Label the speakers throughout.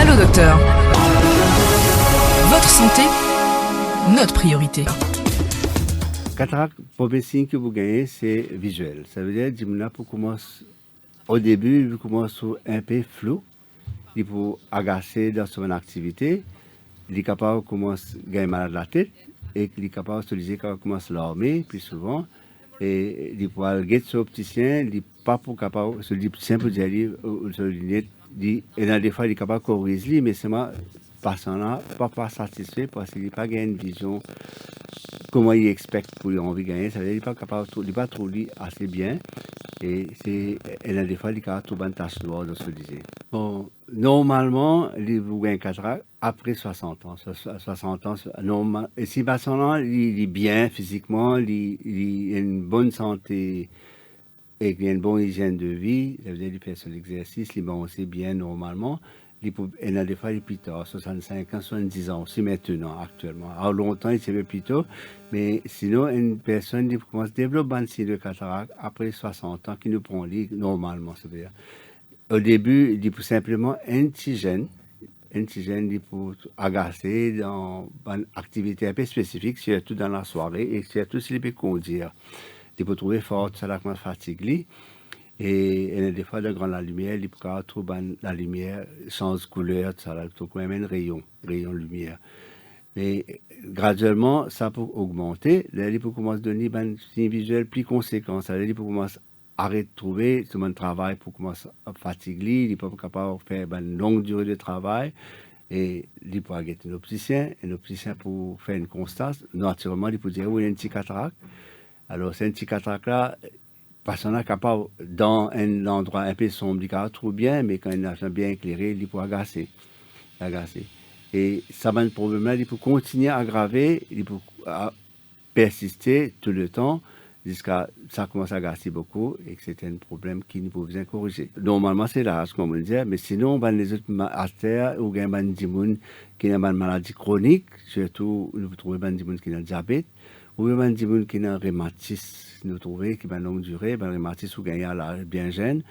Speaker 1: Allô docteur. Votre santé, notre priorité.
Speaker 2: Cataracte, le premier signe que vous gagnez, c'est visuel. Ça veut dire que pour commencer, au début, vous commencez un peu flou, il faut agacer dans son activité, il est capable de commencer à gagner mal à la tête, et il est capable de se dire qu'il commence à dormir plus souvent, et il peut aller son opticien, il n'est pas pour capable, se dit simple dire, sur lunette, et dans des fois, il est capable de corriger, mais c'est moi, passant là, pas satisfait parce qu'il n'a pas gagné une vision comment il expecte pour envie de gagner, ça veut dire qu'il n'est pas capable, il n'est pas trop assez bien. Et des fois, il y a tout une tache noire dans ce que je disais. Bon, normalement, vous gagnez 4 ans après 60 ans. 60 ans, normal. Et si maintenant, il est bien physiquement, il a une bonne santé et qu'il a une bonne hygiène de vie, ça veut dire qu'il fait son exercice, il mange aussi bien normalement. Il y a des fois, il est plus tard, 65 ans, 70 ans, aussi maintenant, actuellement. Alors, longtemps, il s'est plus tôt, mais sinon, une personne qui commence à développer un signe de cataracte après 60 ans, qui nous prend lit normalement, ça veut dire. Au début, il faut simplement un petit gène, il faut agacer dans une activité un peu spécifique, surtout dans la soirée, et surtout s'il peut conduire. Il faut trouver fort, ça la commence fatigue. Et des fois, dans la lumière, il peut trouver la lumière change couleur, ça là, tout quand même un rayon lumière. Mais graduellement, ça peut augmenter. Là, il peut commencer à donner un signe visuel plus conséquent. Ça veut dire qu'il peut commencer à arrêter de trouver son travail pour commencer à fatiguer. Il peut être capable de faire une longue durée de travail. Et il peut avoir un opticien pour faire une constance. Naturellement, il peut dire oui, il y a une petite cataracte. Alors, c'est une petite cataracte là. Parce qu'on est capable, dans un endroit un peu sombre, il trouve bien, mais quand il est bien éclairé, il peut agacer. Et ça va un problème-là, il peut continuer à aggraver, il peut persister tout le temps, jusqu'à ça commence à agacer beaucoup, et que c'est un problème qui nous peut bien corriger. Normalement, c'est l'âge, comme on le dit, mais sinon, les autres artères, ou bien des gens qui ont une maladie chronique, surtout, nous trouvons des gens qui ont le diabète, ou bien des gens qui ont un rhumatisme, nous trouvons qui ont une longue durée, un rhumatisme ou gagnent à bien jeune.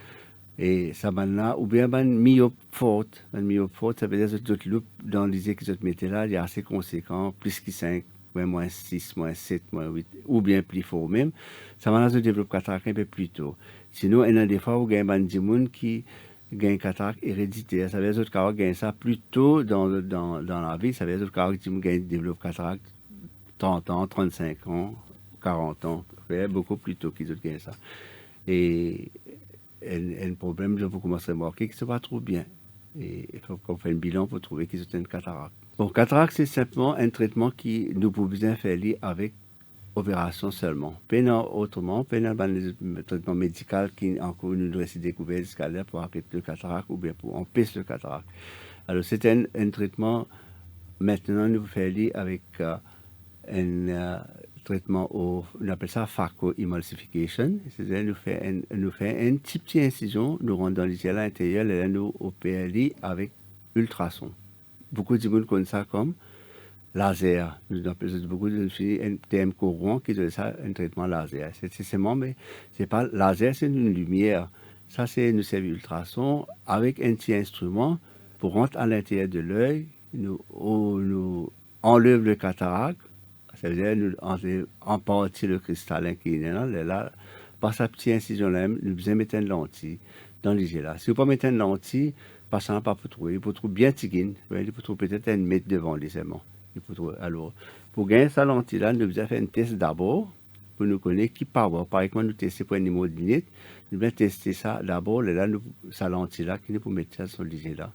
Speaker 2: Et ça va là, ou bien un myope forte. Un myope forte, ça veut dire que d'autres loupes dans l'idée que je te mettais là, il est assez conséquent, plus que 5, moins 6, moins 7, moins 8, ou bien plus fort même. Ça va là, se développe cataracte un peu plus tôt. Sinon, il y a des fois où il y a des gens qui gagnent cataracte héréditaire. Ça veut dire que gagnent ça plus tôt dans la vie. Ça veut dire que les gens développent cataracte 30 ans, 35 ans, 40 ans. Beaucoup plus tôt qu'ils gagnent ça. Et un problème, je vous commence à remarquer que ça va trop bien. Et il faut qu'on fasse un bilan pour trouver qu'ils ont une cataracte. Bon, cataracte, c'est simplement un traitement qui nous pouvons bien faire avec opération seulement. Pas autrement, pas un traitement médical qui encore nous doit se découvrir jusqu'à là pour arrêter le cataracte ou bien pour empêcher le cataracte. Alors, c'est un traitement, maintenant, nous faisons avec un traitement, on appelle ça phacoemulsification, c'est-à-dire nous fait une petite incision, nous rendons dans les à l'intérieur, et là nous opérons avec ultrasons. Beaucoup de gens connaissent ça comme laser. Nous appelons beaucoup de un terme courant qui donne ça un traitement laser. C'est seulement, mais c'est pas laser, c'est une lumière. Ça, c'est nous servir ultrasons avec un petit instrument pour rentrer à l'intérieur de l'œil, nous enlève le cataracte. Ça veut dire nous en partie le cristallin qui est là, par sa petite incision-là, nous besoin mettre une lentille dans les yeux là. Si vous ne pas mettre une lentille, pas ça pas pour trouver. Il faut trouver bien tigine. Il faut trouver peut-être une mètre devant les aimants. Il faut trouver. Alors, pour gagner sa lentille là, nous devons faire un test d'abord pour nous connaître qui part. Par exemple, nous tester pour un niveau de lunette. Nous devons tester ça d'abord. Et là, sa lentille là, qui nous peut mettre ça sur les yeux là,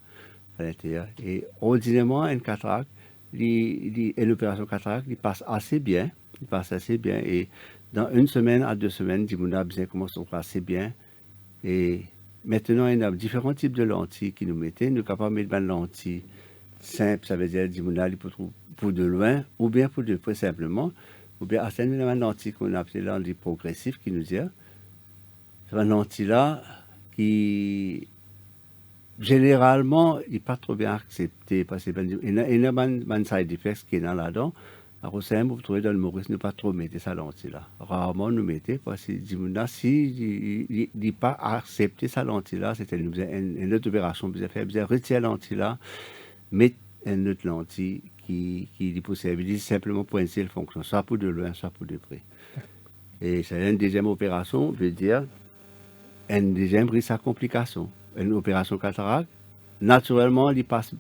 Speaker 2: à l'intérieur. Et ordinairement, une cataracte, l'opération cataracte, il passe assez bien. Et dans 1 semaine à 2 semaines, on a bien commencé à passer bien. Et maintenant, il y a différents types de lentilles qui nous mettent. Nous sommes capables de mettre une lentille simple, ça veut dire pour de loin, ou bien pour de près simplement. Ou bien, c'est une lentille qu'on appelle lentille progressive qui nous dit. C'est une lentille là qui généralement, il n'est pas trop bien accepté parce qu'il y a un side effect qui est là-dedans. Alors, vous trouvez dans le Maurice, ne pas trop mettre sa lentille là. Rarement nous mettons parce que si il n'est pas accepté sa lentille là, c'était une autre opération, vous avez retirer la lentille là, mettre une autre lentille qui est possible, simplement pour une seule fonction, soit pour de loin, soit pour de près. Et c'est une deuxième opération, veut dire, une deuxième risque à complication. Une opération cataracte, naturellement, il passe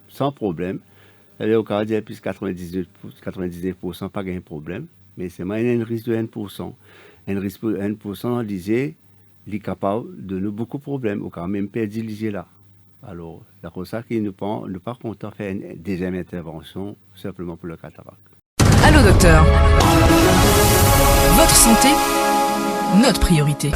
Speaker 2: sans problème. C'est-à-dire, au cas plus 99%, pas de problème. Mais c'est un risque de 1%. Un risque de 1%, disait, il est capable de nous beaucoup de problèmes. Au cas même perdre l'IG là. Alors, c'est pour ça qu'il ne pas content de faire une deuxième intervention simplement pour le cataracte.
Speaker 1: Allô docteur. Votre santé, notre priorité.